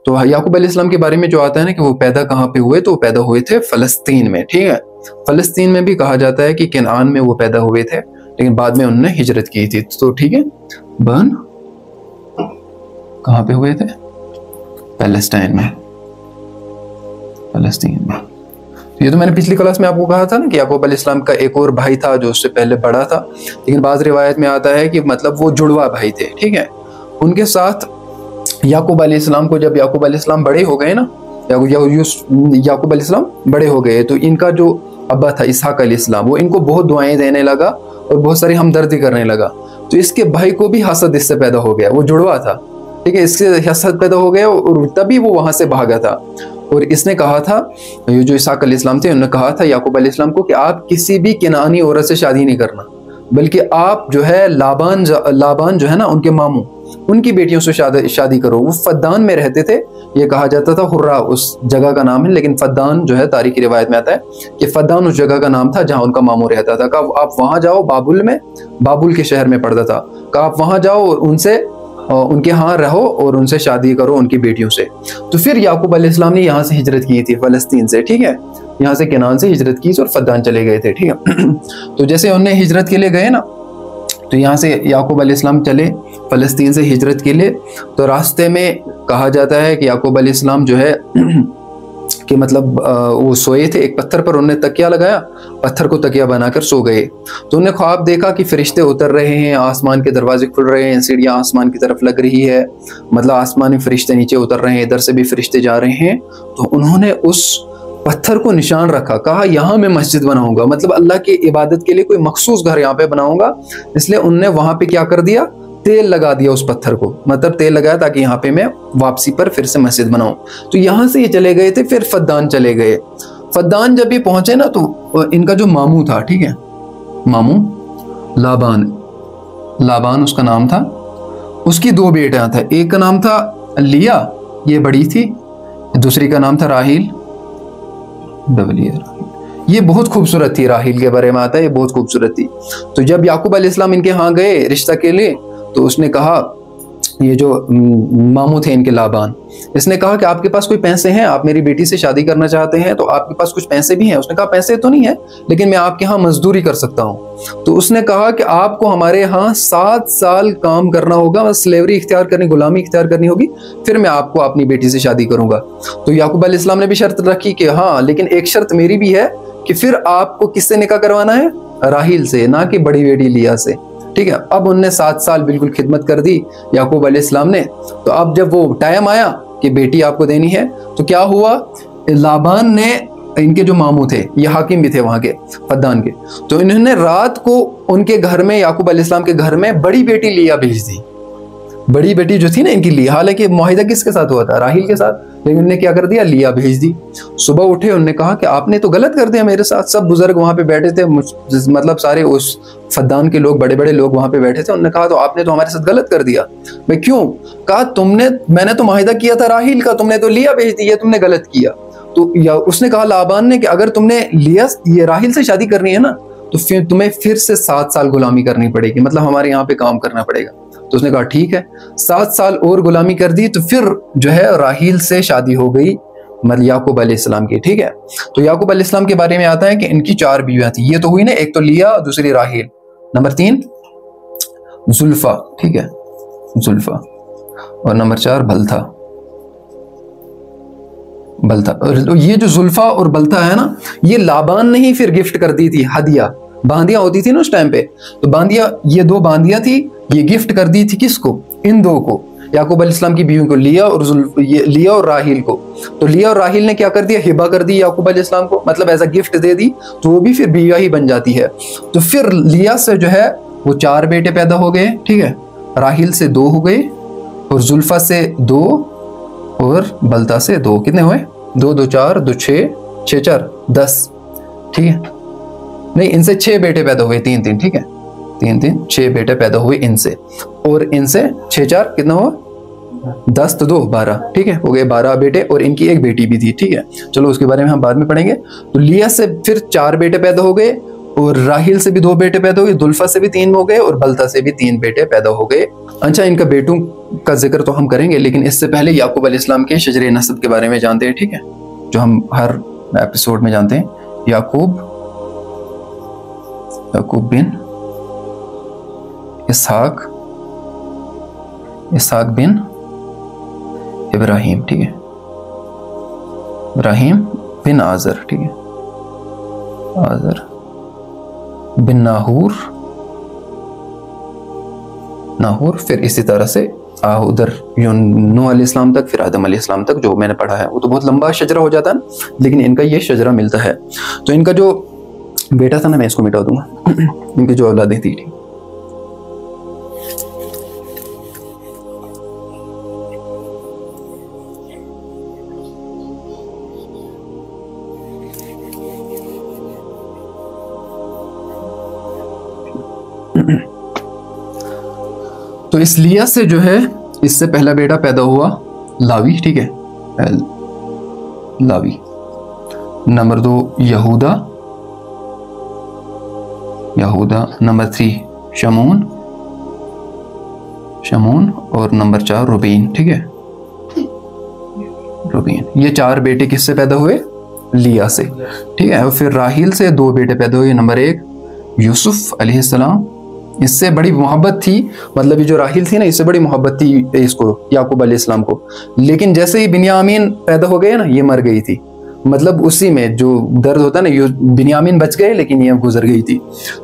तो याकूब अलैहिस्सलाम के बारे में जो आता है ना कि वो पैदा कहाँ पे हुए, तो वो पैदा हुए थे फलस्तीन में, ठीक है। फलस्तीन में भी कहा जाता है कि कनान में वो पैदा हुए थे, लेकिन बाद में उन्होंने हिजरत की थी, तो ठीक है। बर्न कहाँ पे हुए थे? पैलेस्टाइन में, फलस्तीन में। ये तो मैंने पिछली क्लास में आपको कहा था ना कि याकूब अलैहिस्सलाम का एक और भाई था जो उससे पहले बड़ा था, लेकिन बाज़ रिवायत में आता है कि मतलब वो जुड़वा भाई थे, ठीक है। उनके साथ याकूब अलैहिस्सलाम को, जब याकूब अलैहिस्सलाम बड़े हो गए ना, याकूब अलैहिस्सलाम बड़े हो गए, तो इनका जो अब्बा था इसहाक अलैहिस्सलाम, वो इनको बहुत दुआएं देने लगा और बहुत सारी हमदर्दी करने लगा। तो इसके भाई को भी हसद इससे पैदा हो गया, वो जुड़वा था, ठीक है, इससे हसद पैदा हो गया और तभी वो वहां से भागा था। और इसने कहा था, ये जो इसहाक अलैहिस्सलाम थे, उन्होंने कहा था याकूब अलैहिस्सलाम को कि आप किसी भी कनानी औरत से शादी नहीं करना, बल्कि आप जो है लाबान जो है ना, उनके मामू, उनकी बेटियों से शादी करो। वो फद्दान में रहते थे, ये कहा जाता था, हुर्रा उस जगह का नाम है, लेकिन फद्दान जो है तारीखी रिवायत में आता है कि फद्दान उस जगह का नाम था जहां उनका मामू रहता था। कहा आप वहां जाओ, बाबुल में, बाबुल के शहर में पड़ता था, कहा आप वहां जाओ और उनसे उनके यहाँ रहो और उनसे शादी करो, उनकी बेटियों से। तो फिर याकूब अलैहिस्सलाम ने यहाँ से हिजरत की थी, फलस्तीन से, ठीक है, यहाँ से कनान से हिजरत की और फद्दान चले गए थे, ठीक है। तो जैसे उन्हें हिजरत के लिए गए ना, तो यहाँ से याकूब अलैहिस्सलाम चले फलस्तीन से हिजरत के लिए, तो रास्ते में कहा जाता है कि याकूब अलैहिस्सलाम जो है कि मतलब वो सोए थे, एक पत्थर पर उन्होंने तकिया लगाया, पत्थर को तकिया बनाकर सो गए। तो उन्हें ख्वाब देखा कि फरिश्ते उतर रहे हैं, आसमान के दरवाजे खुल रहे हैं, सीढ़ियाँ आसमान की तरफ लग रही है, मतलब आसमानी फरिश्ते नीचे उतर रहे हैं, इधर से भी फरिश्ते जा रहे हैं। तो उन्होंने उस पत्थर को निशान रखा, कहा यहाँ मैं मस्जिद बनाऊंगा, मतलब अल्लाह की इबादत के लिए कोई मखसूस घर यहाँ पे बनाऊंगा। इसलिए उनने वहां पे क्या कर दिया, तेल लगा दिया उस पत्थर को, मतलब तेल लगाया ताकि यहाँ पे मैं वापसी पर फिर से मस्जिद बनाऊं। तो यहाँ से ये चले गए थे, फिर फद्दान चले गए। फद्दान जब ये पहुंचे ना, तो इनका जो मामू था, ठीक है, मामू लाबान उसका नाम था, उसकी दो बेटियां था, एक का नाम था लिया, ये बड़ी थी, दूसरी का नाम था राहील, ये बहुत खूबसूरत थी, राहील के बारे में आता है, ये बहुत खूबसूरत थी। तो जब याकूब अलैहिस्सलाम इनके यहाँ गए रिश्ता के लिए, तो उसने कहा, ये जो मामू थे इनके लाबान, इसने कहा कि आपके पास कोई पैसे हैं, आप मेरी बेटी से शादी करना चाहते हैं, तो आपके पास कुछ पैसे भी हैं? उसने कहा पैसे तो नहीं है, लेकिन मैं आपके यहाँ मजदूरी कर सकता हूँ। तो उसने कहा कि आपको हमारे यहाँ 7 साल काम करना होगा, स्लेवरी इख्तियार करनी, गुलामी इख्तियार करनी होगी, फिर मैं आपको अपनी बेटी से शादी करूंगा। तो याकूब अलैहिस्सलाम ने भी शर्त रखी कि हाँ, लेकिन एक शर्त मेरी भी है कि फिर आपको किससे निकाह करवाना है? राहील से, ना कि बड़ी बेटी लिया से, ठीक है। अब उनने 7 साल बिल्कुल खिदमत कर दी याकूब अलैहिस्सलाम ने। तो अब जब वो टाइम आया कि बेटी आपको देनी है, तो क्या हुआ, लाबान ने, इनके जो मामू थे, ये हाकिम भी थे वहां के फद्दान के, तो इन्होंने रात को उनके घर में, याकूब अलैहिस्सलाम के घर में बड़ी बेटी लिया भेज दी। बड़ी बेटी जो थी ना इनकी लिया, हालांकि मुआहिदा किसके साथ हुआ था? राहील के साथ, लेकिन उन्होंने क्या कर दिया, लिया भेज दी। सुबह उठे, उन्होंने कहा कि आपने तो गलत कर दिया मेरे साथ। सब बुजुर्ग वहां पे बैठे थे, मतलब सारे उस फद्दान के लोग, बड़े बड़े लोग वहां पे बैठे थे। उन्होंने कहा तो आपने तो हमारे साथ गलत कर दिया। भाई क्यों? कहा मैंने तो मुआहिदा किया था राहील का, तुमने तो लिया भेज दी, ये तुमने गलत किया। तो उसने कहा लाबान ने कि अगर तुमने लिया, ये राहील से शादी करनी है ना, तो फिर तुम्हें फिर से 7 साल गुलामी करनी पड़ेगी, मतलब हमारे यहाँ पे काम करना पड़ेगा। तो उसने कहा ठीक है, 7 साल और गुलामी कर दी। तो फिर जो है राहील से शादी हो गई, मतलब याकूब अलैहिस्सलाम की, ठीक है। तो याकूब अलैहिस्सलाम के बारे में आता है कि इनकी 4 बीवियां थी। ये तो हुई ना, एक तो लिया, दूसरी राहील, नंबर 3 जुल्फा, ठीक है, जुल्फा, और नंबर 4 बल्था। और ये जो जुल्फा और बल्था है ना, ये लाबान ने ही फिर गिफ्ट कर दी थी, हदिया, बांदियां होती थी ना उस टाइम पे, तो बांदियां, ये 2 बांदियां थी, ये गिफ्ट कर दी थी किसको? इन 2 को, याकूब अलैहिस्सलाम की बीवियों को, लिया और राहील को। तो लिया और राहील ने क्या कर दिया, हिबा कर दी याकूब अलैहिस्सलाम को, मतलब एज अ गिफ्ट दे दी, तो वो भी फिर बीवियां ही बन जाती है। तो फिर लिया से जो है वो 4 बेटे पैदा हो गए, ठीक है, राहील से 2 हो गए, और जुल्फा से 2, और बल्ता से 2, कितने हुए? 2 2 4 2 6 6 4 10, ठीक है। नहीं, इनसे 6 बेटे पैदा हुए, 3 3, ठीक है, 3 3 6 बेटे पैदा हुए इनसे, और इनसे 6 4 कितना हुआ? 10 तो 2 12, ठीक है, हो गए 12 बेटे, और इनकी एक बेटी भी थी, ठीक है। चलो उसके बारे में हम बाद में पढ़ेंगे। तो लिया से फिर 4 बेटे पैदा हो गए, और राहिल से भी 2 बेटे पैदा हुए, दुल्फा से भी 3 हो गए और बल्ता से भी 3 बेटे पैदा हो गए। अच्छा, इनका बेटों का जिक्र तो हम करेंगे, लेकिन इससे पहले याकूब अलैहिस्सलाम के शजरे नस्ब के बारे में जानते हैं, ठीक है, जो हम हर एपिसोड में जानते हैं। याकूब बिन इसहाक बिन इब्राहिम, ठीक है, इब्राहिम बिन आजर, ठीक है, आजर बिन नाहूर, फिर इसी तरह से उधर नूह अलैहिस्सलाम तक, फिर आदम अलैहिस्सलाम तक जो मैंने पढ़ा है। वो तो बहुत लंबा शजरा हो जाता है, लेकिन इनका ये शजरा मिलता है। तो इनका जो बेटा था ना, मैं इसको मिटा दूंगा, इनकी जो औलादें थी, ठीक। तो इस लिया से जो है, इससे पहला बेटा पैदा हुआ लावी, ठीक है, लावी। नंबर 2 यहूदा, नंबर 3 शमून, और नंबर 4 रुबीन, ठीक है, रुबीन। ये 4 बेटे किससे पैदा हुए? लिया से, ठीक है। और फिर राहिल से 2 बेटे पैदा हुए। नंबर 1 यूसुफ अलैहिस्सलाम, इससे बड़ी मोहब्बत थी, मतलब ये जो राहिल थी ना, इससे बड़ी मोहब्बत थी इसको, याकूब अलैहिस्सलाम को। लेकिन जैसे ही बिन्यामीन पैदा हो गए ना, ये मर गई थी। मतलब उसी में जो दर्द होता है ना, बिन्यामीन बच गए लेकिन ये गुजर गई थी।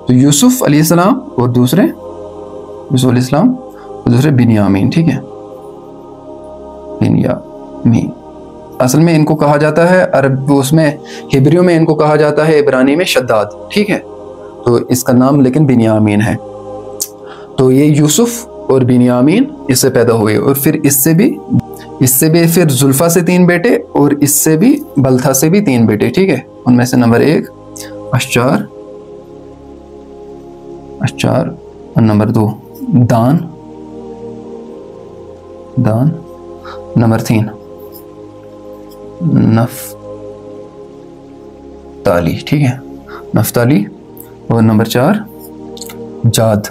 तो यूसुफ अलैहिस्सलाम और दूसरे बिन्यामीन, ठीक है, बिन्यामीन। असल में इनको कहा जाता है अरब, उसमें हिब्रियों में इनको कहा जाता है, इब्रानी में शद्दाद, ठीक है। तो इसका नाम लेकिन बिन्यामीन है। तो ये यूसुफ और बिन्यामीन इससे पैदा हुए। और फिर इससे भी फिर जुल्फा से 3 बेटे, और इससे भी बल्था से भी 3 बेटे, ठीक है। उनमें से नंबर 1 अश्चार, और नंबर 2 दान, नंबर 3 नफ्ताली, ठीक है, नफ्ताली। और नंबर 4 जाद,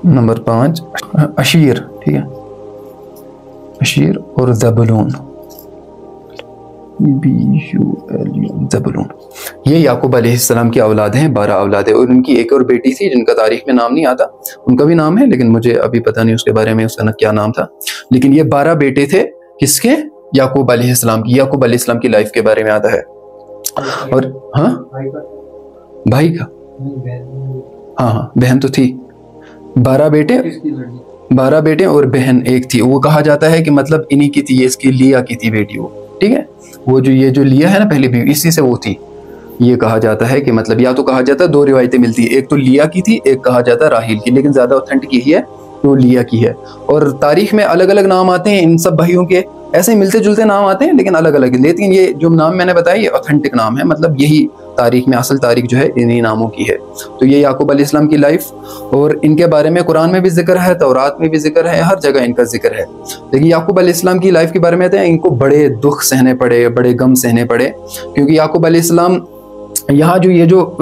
नंबर 5 अशीर, ठीक है, अशीर और ज़बूलून, ज़बूलून। ये याकूब अलैहिस्सलाम की औलाद हैं, 12 औलाद है। और उनकी एक और बेटी थी जिनका तारीख में नाम नहीं आता, उनका भी नाम है लेकिन मुझे अभी पता नहीं उसके बारे में, उसका क्या नाम था। लेकिन ये 12 बेटे थे, किसके? याकूब अलैहिस्सलाम की। याकूब अलैहिस्सलाम की लाइफ के बारे में आता है। और हाँ, भाई का, हाँ, बहन तो थी। 12 बेटे और बहन एक थी। वो कहा जाता है कि मतलब इन्हीं की थी, ये इसकी लिया की थी बेटी वो, ठीक है। वो जो ये जो लिया है ना पहली बीवी, इसी से वो थी। ये कहा जाता है कि मतलब, या तो कहा जाता है 2 रिवायतें मिलती है, एक तो लिया की थी, एक कहा जाता है राहिल की, लेकिन ज्यादा ऑथेंटिक यही है तो लिया की है। और तारीख में अलग अलग नाम आते हैं इन सब भाइयों के, ऐसे मिलते जुलते नाम आते हैं लेकिन अलग अलग। लेकिन ये जो नाम मैंने बताया ये ऑथेंटिक नाम है, मतलब यही तारीख में असल तारीख जो है इन्हीं नामों की है। तो ये याकूब अलैहिस्सलाम की लाइफ, और इनके बारे में कुरान में भी जिक्र है, तौरात में भी जिक्र है, हर जगह इनका जिक्र है। लेकिन याकूब अलैहिस्सलाम की लाइफ के बारे में कहते हैं इनको बड़े दुख सहने पड़े, बड़े गम सहने पड़े, क्योंकि याकूब अलैहिस्सलाम यहाँ ये जो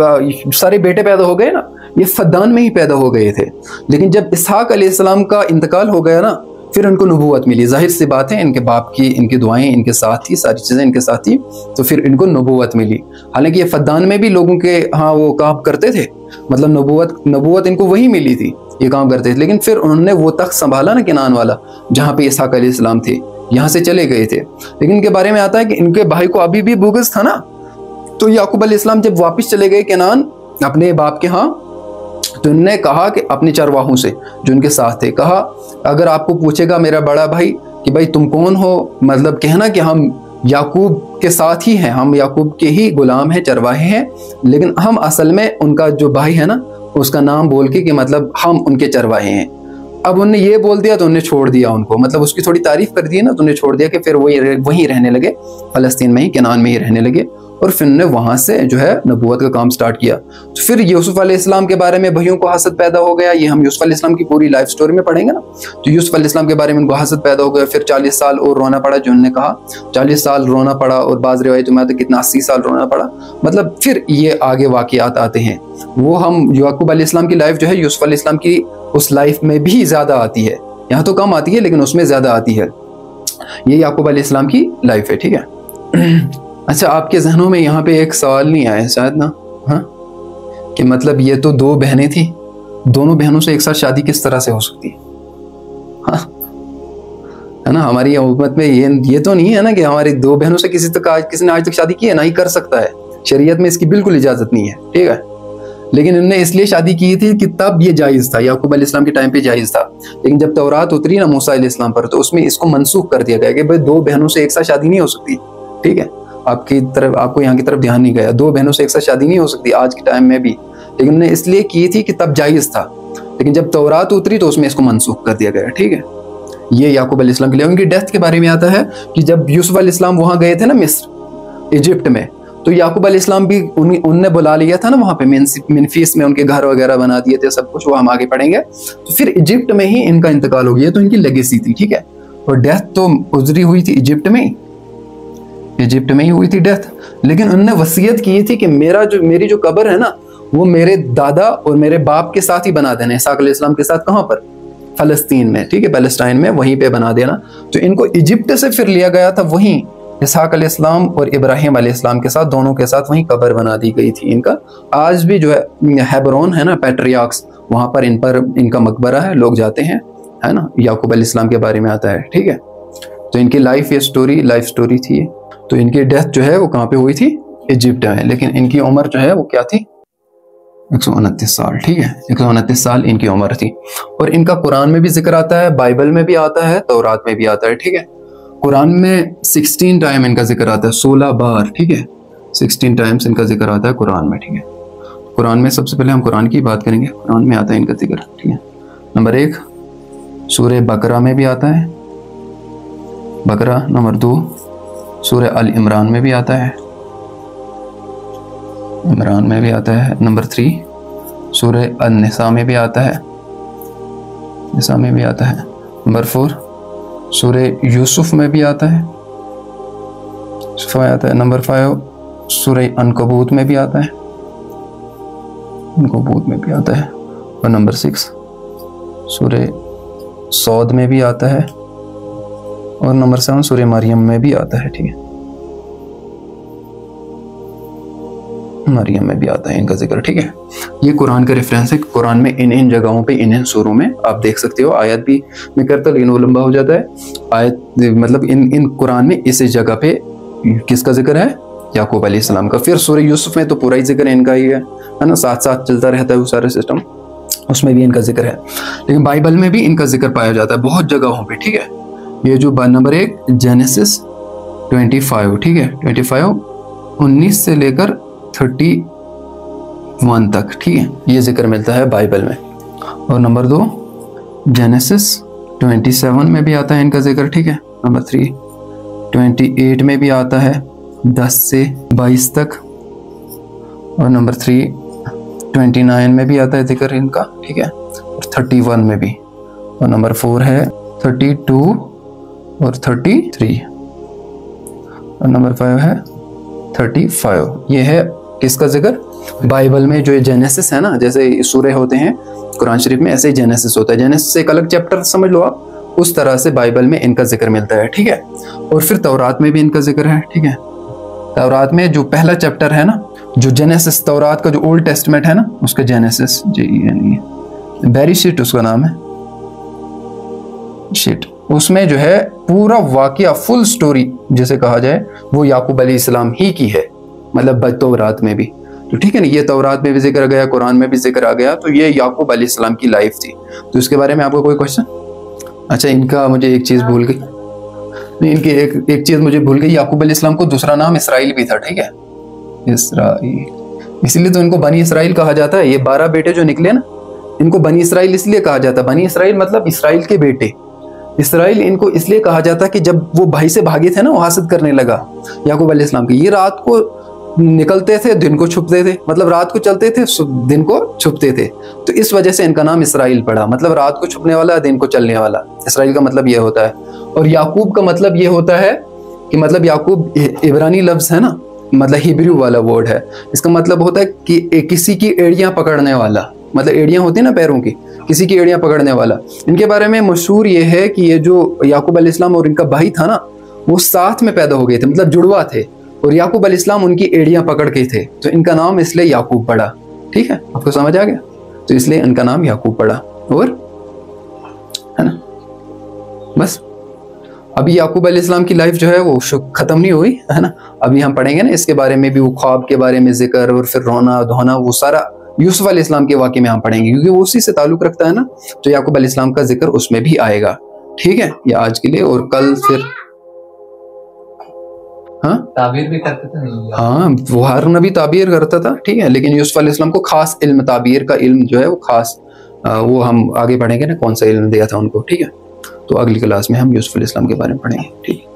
सारे बेटे पैदा हो गए ना, ये फद्दान में ही पैदा हो गए थे। लेकिन जब इसहाक अलैहिस्सलाम का इंतकाल हो गया ना, फिर उनको नबूवत मिली। जाहिर सी बात है, इनके बाप की, इनकी दुआएं इनके साथ थी, सारी चीज़ें इनके साथ थी, तो फिर इनको नबूवत मिली। हालांकि ये फद्दान में भी लोगों के वो काम करते थे, मतलब नबूवत इनको वही मिली थी, ये काम करते थे। लेकिन फिर उन्होंने वो तख्त संभाला ना, किनान वाला, जहाँ पे इसहाक अलैहिस्सलाम थे, यहाँ से चले गए थे। लेकिन इनके बारे में आता है कि इनके भाई को अभी भी बुग़्ज़ था ना, तो याकूब अलैहिस्सलाम जब वापस चले गए किनान अपने बाप के यहाँ, तो इन्होंने कहा कि अपने चरवाहों से जो उनके साथ थे, कहा अगर आपको पूछेगा मेरा बड़ा भाई कि भाई तुम कौन हो, मतलब कहना कि हम याकूब के साथ ही हैं, हम याकूब के ही गुलाम हैं, चरवाहे हैं, लेकिन हम असल में उनका जो भाई है ना, उसका नाम बोल के कि मतलब हम उनके चरवाहे हैं। अब उनने ये बोल दिया तो उन्हें छोड़ दिया उनको, मतलब उसकी थोड़ी तारीफ कर दी ना तो उन्हें छोड़ दिया कि फिर वहीं रहने लगे, फलस्तीन में ही, केनान में ही रहने लगे। और फिर उन्होंने वहां से जो है नबूवत का काम स्टार्ट किया। तो फिर यूसुफ अलैहिस्सलाम के बारे में भाइयों को हसद पैदा हो गया। ये हम यूसुफ अलैहिस्सलाम की पूरी लाइफ स्टोरी में पढ़ेंगे ना, तो यूसुफ अलैहिस्सलाम के बारे में उनको हसद पैदा हो गया। फिर 40 साल और रोना पड़ा, जो उन्होंने कहा 40 साल रोना पड़ा, और बाज रिवायतों में तो कितना 80 साल रोना पड़ा। मतलब फिर ये आगे वाक़ियात आते हैं, वो हम याकूब अलैहिस्सलाम की लाइफ जो है यूसुफ अलैहिस्सलाम की उस लाइफ में भी ज्यादा आती है, यहाँ तो कम आती है लेकिन उसमें ज्यादा आती है। ये याकूब अलैहिस्सलाम की लाइफ है, ठीक है। अच्छा, आपके जहनों में यहाँ पे एक सवाल नहीं आया शायद ना, हाँ, कि मतलब ये तो 2 बहनें थी, दोनों बहनों से एक साथ शादी किस तरह से हो सकती है? हाँ, है ना, हमारी हुकूमत में ये तो नहीं है ना कि हमारी 2 बहनों से किसी ने आज तक शादी की है, ना ही कर सकता है, शरीयत में इसकी बिल्कुल इजाजत नहीं है, ठीक है। लेकिन इन्होंने इसलिए शादी की थी कि तब ये जायज़ था, याकूब अलैहिस्सलाम के टाइम पे जायज़ था। लेकिन जब तौरात उतरी ना मूसा अलैहिस्सलाम पर, तो उसमें इसको मनसूख कर दिया गया कि भाई 2 बहनों से एक साथ शादी नहीं हो सकती, ठीक है। आपको यहाँ की तरफ ध्यान नहीं गया, 2 बहनों से एक साथ शादी नहीं हो सकती आज के टाइम में भी, लेकिन उन्होंने इसलिए की थी कि तब जायज़ था। लेकिन जब तौरात उतरी तो उसमें इसको मनसूख कर दिया गया, ठीक है। ये याकूब अलैहिस्सलाम के लिए। उनकी डेथ के बारे में आता है कि जब यूसुफ अलैहिस्सलाम वहां गए थे ना मिस्र, इजिप्ट में, तो याकूब अलैहिस्सलाम भी उनने बुला लिया था ना वहां पे, मेम्फिस में उनके घर वगैरह बना दिए थे, सब कुछ, वो हम आगे पढ़ेंगे। तो फिर इजिप्ट में ही इनका इंतकाल हो गया, तो इनकी लेगेसी थी, ठीक है। और डेथ तो उजरी हुई थी इजिप्ट में ही हुई थी डेथ। लेकिन उन्होंने वसीयत की थी कि मेरी जो कब्र है ना, वो मेरे दादा और मेरे बाप के साथ ही बना देना, इसहाक अलैहिस्सलाम के साथ। कहाँ पर? फलस्तीन में, ठीक है, पैलेस्टाइन में, वहीं पे बना देना। तो इनको इजिप्ट से फिर लिया गया था, वहीं इसहाक अलैहिस्सलाम और इब्राहिम अलैहिस्सलाम के साथ, दोनों के साथ वहीं कब्र बना दी गई थी इनका। आज भी जो है हेब्रोन है ना, पैट्रियार्क्स, वहां पर इनका मकबरा है, लोग जाते हैं, है ना। याकूब अलैहिस्सलाम के बारे में आता है, ठीक है। तो इनकी लाइफ स्टोरी थी। तो इनकी डेथ जो है वो कहाँ पे हुई थी? इजिप्ट में। लेकिन इनकी उम्र जो है वो क्या थी? 129 साल, ठीक है, 129 साल इनकी उम्र थी। और इनका कुरान में भी जिक्र आता है, बाइबल में भी आता है, तौरात में भी आता है, ठीक है। कुरान में 16 टाइम इनका जिक्र आता है, 16 बार, ठीक है, 16 टाइम्स इनका जिक्र आता है कुरान में, ठीक है। कुरान में सबसे पहले हम कुरान की बात करेंगे। कुरान में आता है इनका जिक्र, ठीक है। नंबर 1 सूरह बकरा में भी आता है, बकरा। नंबर 2 सूरह अल इमरान में भी आता है, इमरान में भी आता है। नंबर 3 सूरह अन-निसा में भी आता है, निसा में भी आता है। नंबर 4 सूरह यूसुफ में भी आता है, नंबर 5 सूरह अनकबूत में भी आता है, अनकबूत में भी आता है। और नंबर 6 सूरह सौद में भी आता है। और नंबर 7 सूरह मरियम में भी आता है, ठीक है, मरियम में भी आता है इनका जिक्र, ठीक है। ये कुरान का रेफरेंस है। कुरान में इन जगहों पे, इन सूरों में आप देख सकते हो। आयत भी मैं करता लेकिन वो लंबा हो जाता है। आयत मतलब इन कुरान में इस जगह पे किसका जिक्र है? याकूब अलैहिस्सलाम का। फिर सूरह यूसुफ में तो पूरा ही जिक्र इनका ही है ना, साथ साथ चलता रहता है वो सारा सिस्टम, उसमें भी इनका जिक्र है। लेकिन बाइबल में भी इनका जिक्र पाया जाता है बहुत जगहों पे, ठीक है। ये जो नंबर 1 जेनेसिस 25, ठीक है, 25 19 से लेकर 31 तक, ठीक है, ये जिक्र मिलता है बाइबल में। और नंबर 2 जेनेसिस 27 में भी आता है इनका जिक्र, ठीक है। नंबर 3 28 में भी आता है 10 से 22 तक। और नंबर 3 29 में भी आता है जिक्र इनका, ठीक है, और 31 में भी। और नंबर 4 है 32 और 33। और नंबर 5 है 35। ये है किसका जिक्र? बाइबल में। जो जेनेसिस है ना, जैसे सूरह होते हैं कुरान शरीफ में, ऐसे ही जेनेसिस होता है। जेनेसिस एक अलग चैप्टर समझ लो आप, उस तरह से बाइबल में इनका जिक्र मिलता है, ठीक है। और फिर तौरात में भी इनका जिक्र है, ठीक है। तौरात में जो पहला चैप्टर है ना, जो जेनेसिस, तौरात का जो ओल्ड टेस्टमेंट है ना, उसका जेनेसिस, बेरीशिट उसका नाम है, शिट। उसमें जो है पूरा वाकया, फुल स्टोरी जिसे कहा जाए, वो याकूब अलैहिस्सलाम ही की है, मतलब तौरात में भी। तो ठीक है ना, ये तौरात में भी जिक्र गया, कुरान में भी जिक्र आ गया, तो ये याकूब अलैहिस्सलाम की लाइफ थी। तो इसके बारे में आपको कोई क्वेश्चन? अच्छा, इनका मुझे एक चीज भूल गई, नहीं, इनकी एक चीज मुझे भूल गई। याकूब अलैहिस्सलाम को दूसरा नाम इसराइल भी था, ठीक है, इसराइल। इसीलिए तो इनको बनी इसराइल कहा जाता है। ये 12 बेटे जो निकले ना, इनको बनी इसराइल इसलिए कहा जाता है, बनी इसराइल मतलब इसराइल के बेटे। इसराइल इनको इसलिए कहा जाता कि जब वो भाई से भागे थे ना, वो हासिद करने लगा याकूब अलैहिस्सलाम की, ये रात को निकलते थे, दिन को छुपते थे, मतलब रात को चलते थे, दिन को छुपते थे, तो इस वजह से इनका नाम इसराइल पड़ा, मतलब रात को छुपने वाला, दिन को चलने वाला। इसराइल का मतलब ये होता है। और याकूब का मतलब ये होता है कि मतलब याकूब इब्रानी लफ्ज है ना, मतलब हिब्रू वाला वर्ड है, इसका मतलब होता है कि किसी की एड़ियां पकड़ने वाला, मतलब एड़ियां होती है ना पैरों की, किसी की एड़ियां पकड़ने वाला। इनके बारे में मशहूर ये है कि ये जो याकूब अलैहिस्सलाम और इनका भाई था ना, वो साथ में पैदा हो गए थे, मतलब जुड़वा थे, और याकूब अलैहिस्सलाम उनकी एड़ियां पकड़ के थे, तो इनका नाम इसलिए याकूब पड़ा। ठीक है, आपको समझ आ गया? तो इसलिए इनका नाम याकूब पड़ा। और है ना, बस अभी याकूब अलैहिस्सलाम की लाइफ जो है वो खत्म नहीं हुई है ना, अभी हम पढ़ेंगे ना इसके बारे में भी, वो ख्वाब के बारे में जिक्र, और फिर रोना धोना, वो सारा यूसुफ अलैहिस्सलाम के वाक़े में हम पढ़ेंगे, क्योंकि वो उसी से ताल्लुक रखता है ना, तो याकूब अलैहिस्सलाम का जिक्र उसमें भी आएगा। ठीक है, ये आज के लिए, और कल फिर हाँ ताबीर भी करते थे नहीं? हाँ, वो हर नबी ताबीर करता था, ठीक है, लेकिन यूसुफ अलैहिस्सलाम को खास इल्म, ताबीर का इल्म जो है वो खास, वो हम आगे पढ़ेंगे ना कौन सा इल्म दिया था उनको। ठीक है, तो अगली क्लास में हम यूसुफ अलैहिस्सलाम के बारे में पढ़ेंगे। ठीक है।